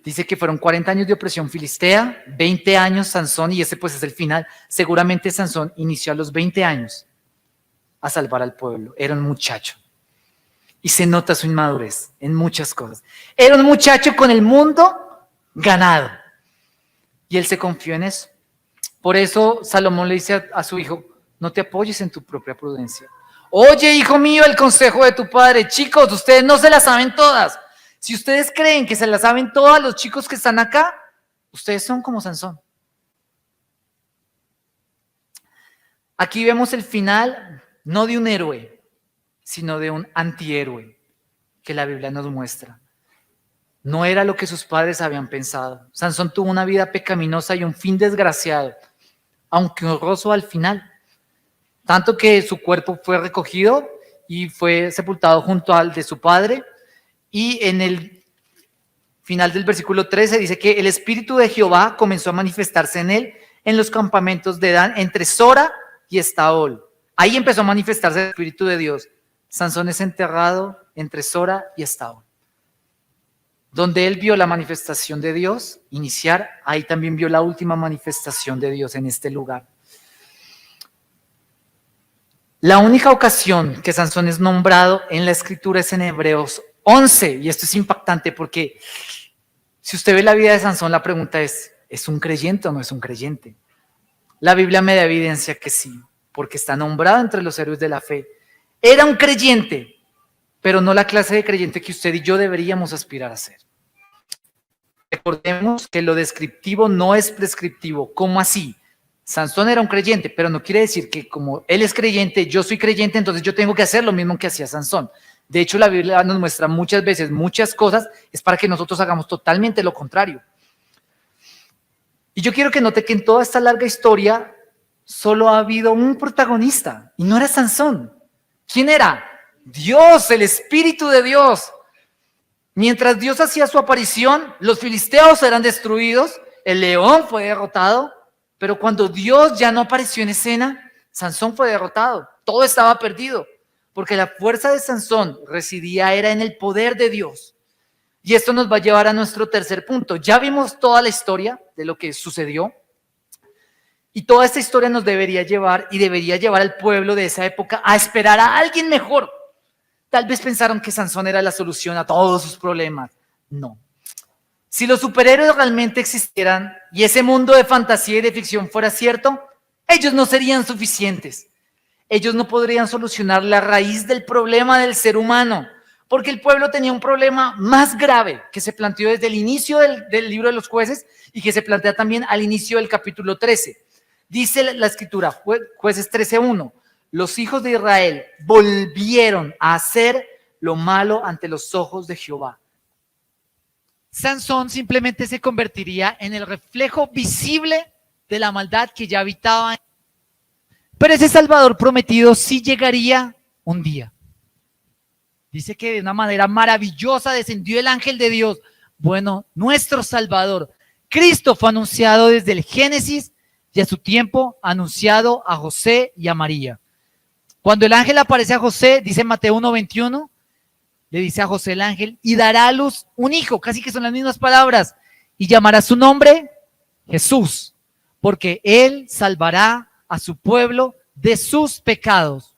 dice que fueron 40 años de opresión filistea, 20 años Sansón, y ese pues es el final. Seguramente Sansón inició a los 20 años a salvar al pueblo. Era un muchacho. Y se nota su inmadurez en muchas cosas. Era un muchacho con el mundo ganado. Y él se confió en eso. Por eso Salomón le dice a su hijo, no te apoyes en tu propia prudencia. Oye, hijo mío, el consejo de tu padre. Chicos, ustedes no se la saben todas. Si ustedes creen que se la saben todas, los chicos que están acá, ustedes son como Sansón. Aquí vemos el final no de un héroe, sino de un antihéroe que la Biblia nos muestra. No era lo que sus padres habían pensado. Sansón tuvo una vida pecaminosa y un fin desgraciado, aunque honroso al final. Tanto que su cuerpo fue recogido y fue sepultado junto al de su padre. Y en el final del versículo 13 dice que el Espíritu de Jehová comenzó a manifestarse en él en los campamentos de Dan, entre Sora y Estaol. Ahí empezó a manifestarse el Espíritu de Dios. Sansón es enterrado entre Sora y Estaol. Donde él vio la manifestación de Dios iniciar, ahí también vio la última manifestación de Dios en este lugar. La única ocasión que Sansón es nombrado en la Escritura es en Hebreos 11, y esto es impactante porque si usted ve la vida de Sansón, la pregunta ¿es un creyente o no es un creyente? La Biblia me da evidencia que sí, porque está nombrado entre los héroes de la fe. Era un creyente, pero no la clase de creyente que usted y yo deberíamos aspirar a ser. Recordemos que lo descriptivo no es prescriptivo. ¿Cómo así? Sansón era un creyente, pero no quiere decir que como él es creyente, yo soy creyente, entonces yo tengo que hacer lo mismo que hacía Sansón. De hecho, la Biblia nos muestra muchas veces muchas cosas, es para que nosotros hagamos totalmente lo contrario. Y yo quiero que note que en toda esta larga historia solo ha habido un protagonista, y no era Sansón. ¿Quién era? Dios, el Espíritu de Dios. Mientras Dios hacía su aparición, los filisteos eran destruidos, el león fue derrotado, pero cuando Dios ya no apareció en escena, Sansón fue derrotado. Todo estaba perdido, porque la fuerza de Sansón era en el poder de Dios. Y esto nos va a llevar a nuestro tercer punto. Ya vimos toda la historia de lo que sucedió, y toda esta historia nos debería llevar y debería llevar al pueblo de esa época a esperar a alguien mejor. Tal vez pensaron que Sansón era la solución a todos sus problemas. No. Si los superhéroes realmente existieran y ese mundo de fantasía y de ficción fuera cierto, ellos no serían suficientes. Ellos no podrían solucionar la raíz del problema del ser humano, porque el pueblo tenía un problema más grave que se planteó desde el inicio del libro de los jueces y que se plantea también al inicio del capítulo 13. Dice la escritura, Jueces 13:1. Los hijos de Israel volvieron a hacer lo malo ante los ojos de Jehová. Sansón simplemente se convertiría en el reflejo visible de la maldad que ya habitaba. Pero ese Salvador prometido sí llegaría un día. Dice que de una manera maravillosa descendió el ángel de Dios. Bueno, nuestro Salvador, Cristo, fue anunciado desde el Génesis y a su tiempo anunciado a José y a María. Cuando el ángel aparece a José, dice Mateo 1:21, le dice a José el ángel, y dará a luz un hijo, casi que son las mismas palabras, y llamará su nombre Jesús, porque él salvará a su pueblo de sus pecados.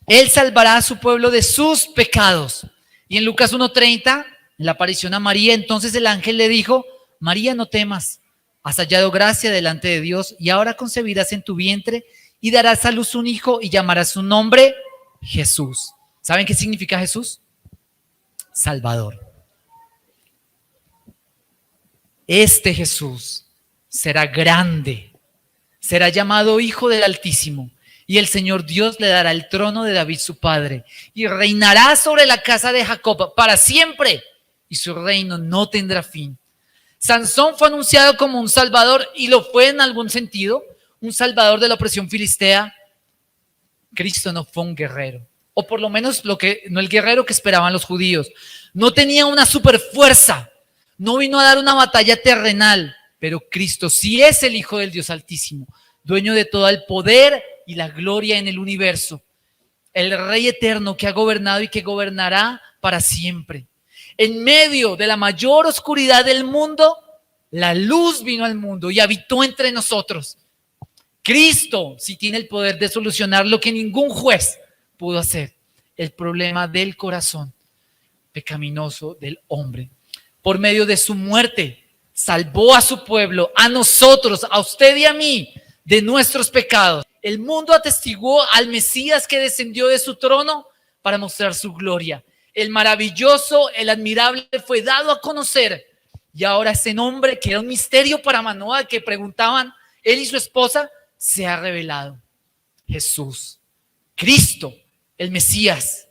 Él salvará a su pueblo de sus pecados. Y en Lucas 1:30, en la aparición a María, entonces el ángel le dijo, María, no temas, has hallado gracia delante de Dios, y ahora concebirás en tu vientre y darás a luz un hijo y llamarás su nombre Jesús. ¿Saben qué significa Jesús? Salvador. Este Jesús será grande, será llamado Hijo del Altísimo, y el Señor Dios le dará el trono de David su padre, y reinará sobre la casa de Jacob para siempre, y su reino no tendrá fin. Sansón fue anunciado como un salvador, y lo fue en algún sentido, un salvador de la opresión filistea. Cristo no fue un guerrero, o por lo menos no el guerrero que esperaban los judíos. No tenía una super fuerza, no vino a dar una batalla terrenal, pero Cristo sí es el Hijo del Dios Altísimo, dueño de todo el poder y la gloria en el universo, el Rey eterno que ha gobernado y que gobernará para siempre. En medio de la mayor oscuridad del mundo, la luz vino al mundo y habitó entre nosotros. Cristo sí tiene el poder de solucionar lo que ningún juez pudo hacer, el problema del corazón pecaminoso del hombre. Por medio de su muerte, salvó a su pueblo, a nosotros, a usted y a mí, de nuestros pecados. El mundo atestiguó al Mesías que descendió de su trono para mostrar su gloria. El maravilloso, el admirable fue dado a conocer. Y ahora ese nombre, que era un misterio para Manoah, que preguntaban él y su esposa, se ha revelado: Jesús, Cristo, el Mesías.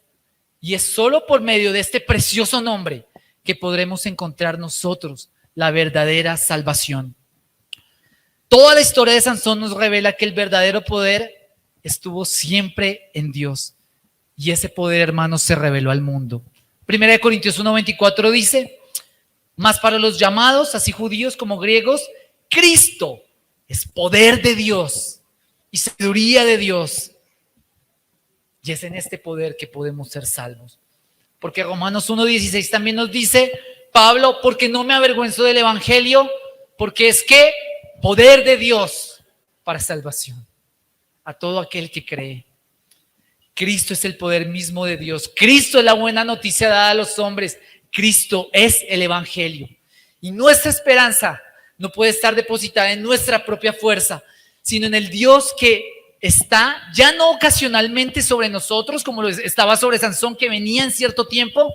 Y es solo por medio de este precioso nombre que podremos encontrar nosotros la verdadera salvación. Toda la historia de Sansón nos revela que el verdadero poder estuvo siempre en Dios. Y ese poder, hermanos, se reveló al mundo. 1 Corintios 1:24 dice: mas para los llamados, así judíos como griegos, Cristo es poder de Dios y sabiduría de Dios. Y es en este poder que podemos ser salvos. Porque Romanos 1:16 también nos dice Pablo: porque no me avergüenzo del evangelio, porque es que poder de Dios para salvación a todo aquel que cree. Cristo es el poder mismo de Dios. Cristo es la buena noticia dada a los hombres. Cristo es el evangelio. Y nuestra esperanza no puede estar depositada en nuestra propia fuerza, sino en el Dios que está ya no ocasionalmente sobre nosotros, como lo estaba sobre Sansón, que venía en cierto tiempo,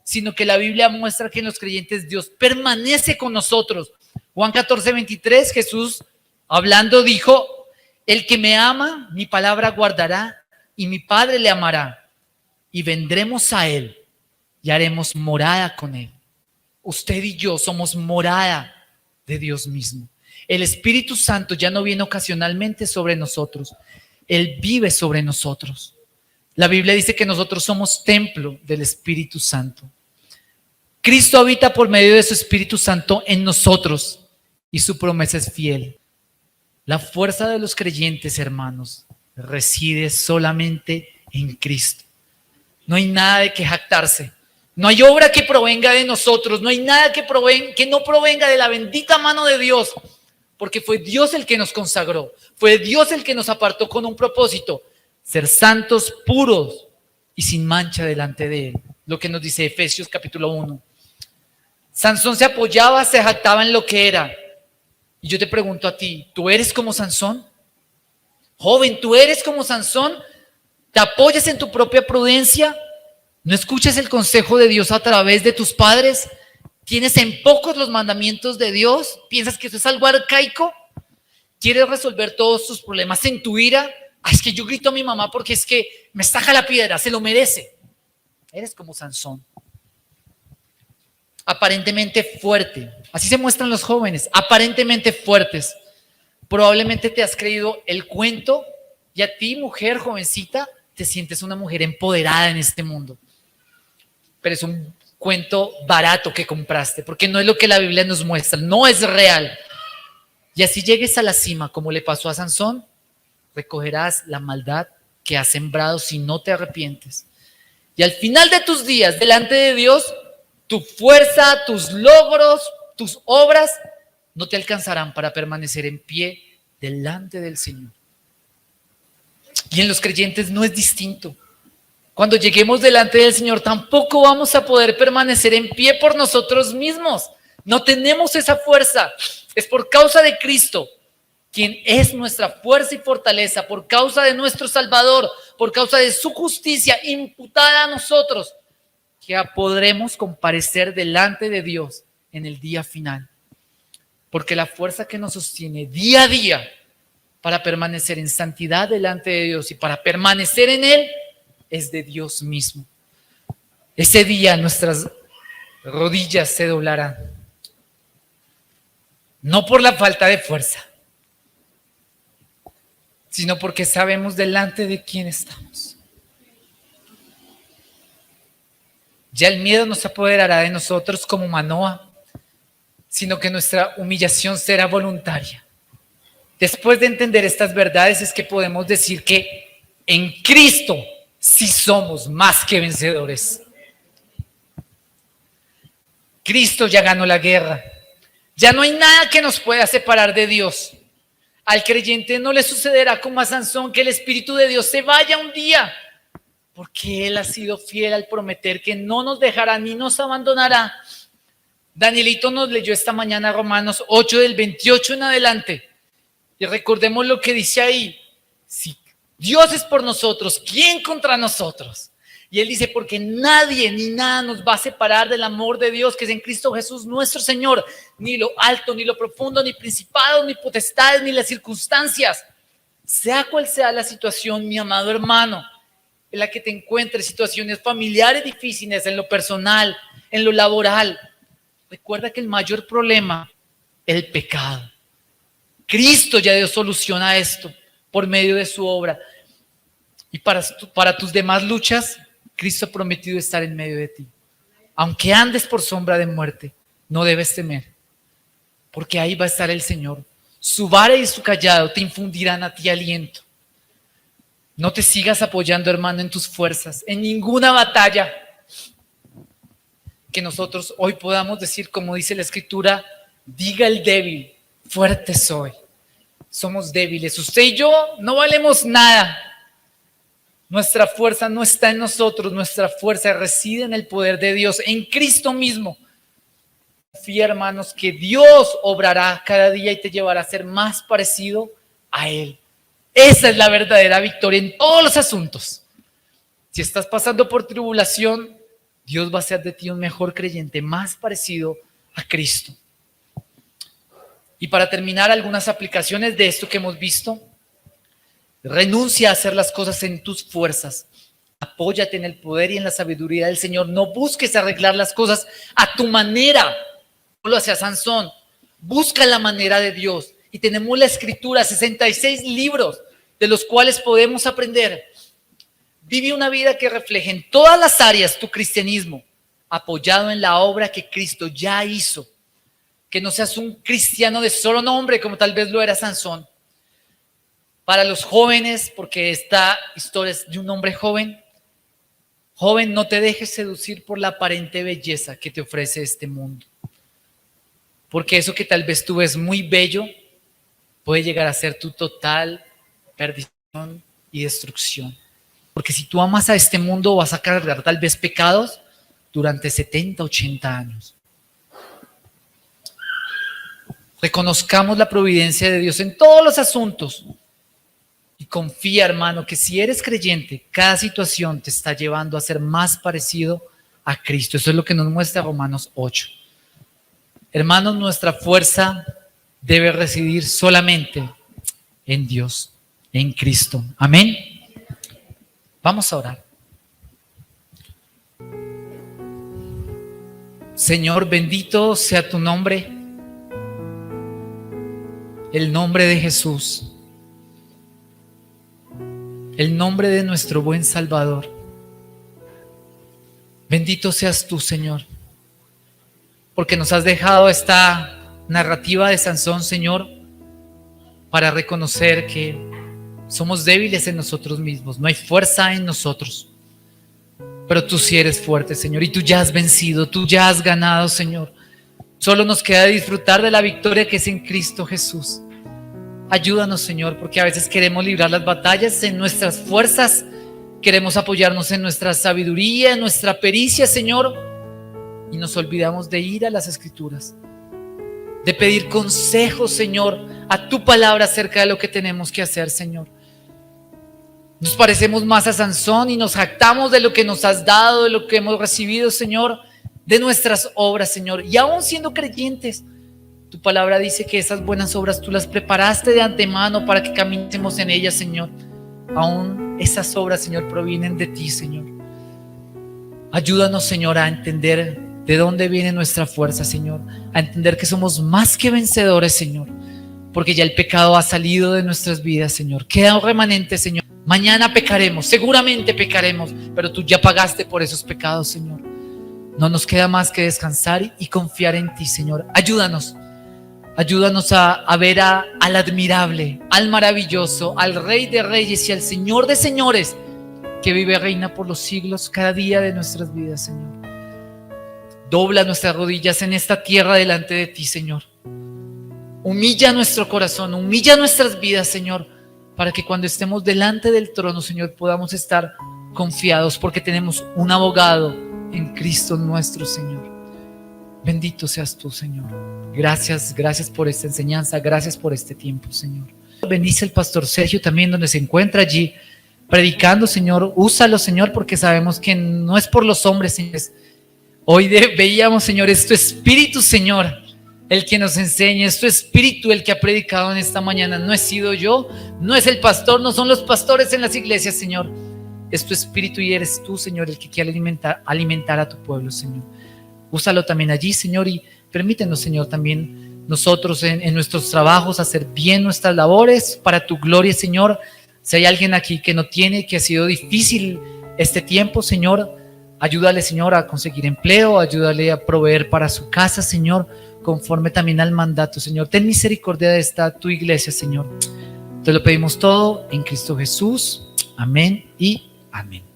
sino que la Biblia muestra que en los creyentes Dios permanece con nosotros. Juan 14:23, Jesús hablando dijo: el que me ama, mi palabra guardará, y mi Padre le amará, y vendremos a él y haremos morada con él. Usted y yo somos morada de Dios mismo. El Espíritu Santo ya no viene ocasionalmente sobre nosotros, Él vive sobre nosotros. La Biblia dice que nosotros somos templo del Espíritu Santo. Cristo habita por medio de su Espíritu Santo en nosotros y su promesa es fiel. La fuerza de los creyentes, hermanos, reside solamente en Cristo. No hay nada de que jactarse. No hay obra que provenga de nosotros. No hay nada que no provenga de la bendita mano de Dios. Porque fue Dios el que nos consagró. Fue Dios el que nos apartó con un propósito: ser santos, puros y sin mancha delante de Él. Lo que nos dice Efesios capítulo 1. Sansón se apoyaba, se jactaba en lo que era. Y yo te pregunto a ti, ¿tú eres como Sansón? Joven, ¿tú eres como Sansón? ¿Te apoyas en tu propia prudencia? ¿No escuchas el consejo de Dios a través de tus padres? ¿Tienes en pocos los mandamientos de Dios? ¿Piensas que eso es algo arcaico? ¿Quieres resolver todos tus problemas en tu ira? Es que yo grito a mi mamá porque es que me estaja la piedra, se lo merece. Eres como Sansón. Aparentemente fuerte. Así se muestran los jóvenes, aparentemente fuertes. Probablemente te has creído el cuento y a ti, mujer jovencita, te sientes una mujer empoderada en este mundo. Pero es un cuento barato que compraste, porque no es lo que la Biblia nos muestra, no es real. Y así llegues a la cima, como le pasó a Sansón, recogerás la maldad que has sembrado si no te arrepientes. Y al final de tus días, delante de Dios, tu fuerza, tus logros, tus obras no te alcanzarán para permanecer en pie delante del Señor. Y en los creyentes no es distinto. Cuando lleguemos delante del Señor, tampoco vamos a poder permanecer en pie por nosotros mismos. No tenemos esa fuerza. Es por causa de Cristo, quien es nuestra fuerza y fortaleza, por causa de nuestro Salvador, por causa de su justicia imputada a nosotros, que podremos comparecer delante de Dios en el día final. Porque la fuerza que nos sostiene día a día para permanecer en santidad delante de Dios y para permanecer en Él es de Dios mismo. Ese día nuestras rodillas se doblarán. No por la falta de fuerza, sino porque sabemos delante de quién estamos. Ya el miedo no se apoderará de nosotros como Manoa, sino que nuestra humillación será voluntaria. Después de entender estas verdades es que podemos decir que en Cristo sí somos más que vencedores. Cristo ya ganó la guerra. Ya no hay nada que nos pueda separar de Dios. Al creyente no le sucederá como a Sansón, que el Espíritu de Dios se vaya un día, porque Él ha sido fiel al prometer que no nos dejará ni nos abandonará. Danielito nos leyó esta mañana Romanos 8 del 28 en adelante. Y recordemos lo que dice ahí. Si Dios es por nosotros, ¿quién contra nosotros? Y Él dice, porque nadie ni nada nos va a separar del amor de Dios que es en Cristo Jesús nuestro Señor. Ni lo alto, ni lo profundo, ni principados, ni potestades, ni las circunstancias. Sea cual sea la situación, mi amado hermano, en la que te encuentres, situaciones familiares difíciles, en lo personal, en lo laboral, recuerda que el mayor problema es el pecado. Cristo ya dio solución a esto por medio de su obra. Y para tus demás luchas, Cristo ha prometido estar en medio de ti. Aunque andes por sombra de muerte, no debes temer, porque ahí va a estar el Señor. Su vara y su callado te infundirán a ti aliento. No te sigas apoyando, hermano, en tus fuerzas, en ninguna batalla. Que nosotros hoy podamos decir, como dice la Escritura, diga el débil, fuerte soy. Somos débiles. Usted y yo no valemos nada. Nuestra fuerza no está en nosotros, nuestra fuerza reside en el poder de Dios, en Cristo mismo. Confía, hermanos, que Dios obrará cada día y te llevará a ser más parecido a Él. Esa es la verdadera victoria en todos los asuntos. Si estás pasando por tribulación, Dios va a hacer de ti un mejor creyente, más parecido a Cristo. Y para terminar, algunas aplicaciones de esto que hemos visto. Renuncia a hacer las cosas en tus fuerzas. Apóyate en el poder y en la sabiduría del Señor. No busques arreglar las cosas a tu manera. No lo hacía Sansón. Busca la manera de Dios. Y tenemos la Escritura, 66 libros de los cuales podemos aprender. Vive una vida que refleje en todas las áreas tu cristianismo, apoyado en la obra que Cristo ya hizo. Que no seas un cristiano de solo nombre, como tal vez lo era Sansón. Para los jóvenes, porque esta historia es de un hombre joven. Joven, no te dejes seducir por la aparente belleza que te ofrece este mundo. Porque eso que tal vez tú ves muy bello, puede llegar a ser tu total perdición y destrucción. Porque si tú amas a este mundo, vas a cargar tal vez pecados durante 70, 80 años. Reconozcamos la providencia de Dios en todos los asuntos. Y confía, hermano, que si eres creyente, cada situación te está llevando a ser más parecido a Cristo. Eso es lo que nos muestra Romanos 8. Hermanos, nuestra fuerza debe residir solamente en Dios, en Cristo. Amén. Vamos a orar. Señor, bendito sea tu nombre, el nombre de Jesús. El nombre de nuestro buen Salvador. Bendito seas tú, Señor, porque nos has dejado esta narrativa de Sansón, Señor, para reconocer que somos débiles en nosotros mismos, no hay fuerza en nosotros, pero tú sí eres fuerte, Señor, y tú ya has vencido, tú ya has ganado, Señor. Solo nos queda disfrutar de la victoria que es en Cristo Jesús. Ayúdanos, Señor, porque a veces queremos librar las batallas en nuestras fuerzas, queremos apoyarnos en nuestra sabiduría, en nuestra pericia, Señor, y nos olvidamos de ir a las Escrituras, de pedir consejos, Señor, a tu palabra acerca de lo que tenemos que hacer, Señor. Nos parecemos más a Sansón y nos jactamos de lo que nos has dado, de lo que hemos recibido, Señor, de nuestras obras, Señor, y aún siendo creyentes, tu palabra dice que esas buenas obras tú las preparaste de antemano para que caminemos en ellas, Señor. Aún esas obras, Señor, provienen de ti, Señor. Ayúdanos, Señor, a entender de dónde viene nuestra fuerza, Señor. A entender que somos más que vencedores, Señor. Porque ya el pecado ha salido de nuestras vidas, Señor. Queda un remanente, Señor. Mañana pecaremos, seguramente pecaremos, pero tú ya pagaste por esos pecados, Señor. No nos queda más que descansar y confiar en ti, Señor. Ayúdanos. Ayúdanos a ver al admirable, al maravilloso, al Rey de Reyes y al Señor de Señores, que vive y reina por los siglos cada día de nuestras vidas, Señor. Dobla nuestras rodillas en esta tierra delante de ti, Señor. Humilla nuestro corazón, humilla nuestras vidas, Señor, para que cuando estemos delante del trono, Señor, podamos estar confiados porque tenemos un abogado en Cristo nuestro Señor. Bendito seas tú, Señor. Gracias por esta enseñanza, gracias por este tiempo, Señor. Bendice el pastor Sergio también donde se encuentra allí predicando, Señor. Úsalo, Señor, porque sabemos que no es por los hombres, Señor. Hoy veíamos, Señor, es tu espíritu, Señor, el que nos enseña, es tu Espíritu el que ha predicado en esta mañana. No he sido yo, no es el pastor, no son los pastores en las iglesias, Señor. Es tu Espíritu y eres tú, Señor, el que quiere alimentar a tu pueblo, Señor. Úsalo también allí, Señor, y permítenos, Señor, también nosotros en nuestros trabajos hacer bien nuestras labores para tu gloria, Señor. Si hay alguien aquí que no tiene, que ha sido difícil este tiempo, Señor, ayúdale, Señor, a conseguir empleo, ayúdale a proveer para su casa, Señor, conforme también al mandato, Señor. Ten misericordia de esta tu iglesia, Señor. Te lo pedimos todo en Cristo Jesús. Amén y amén.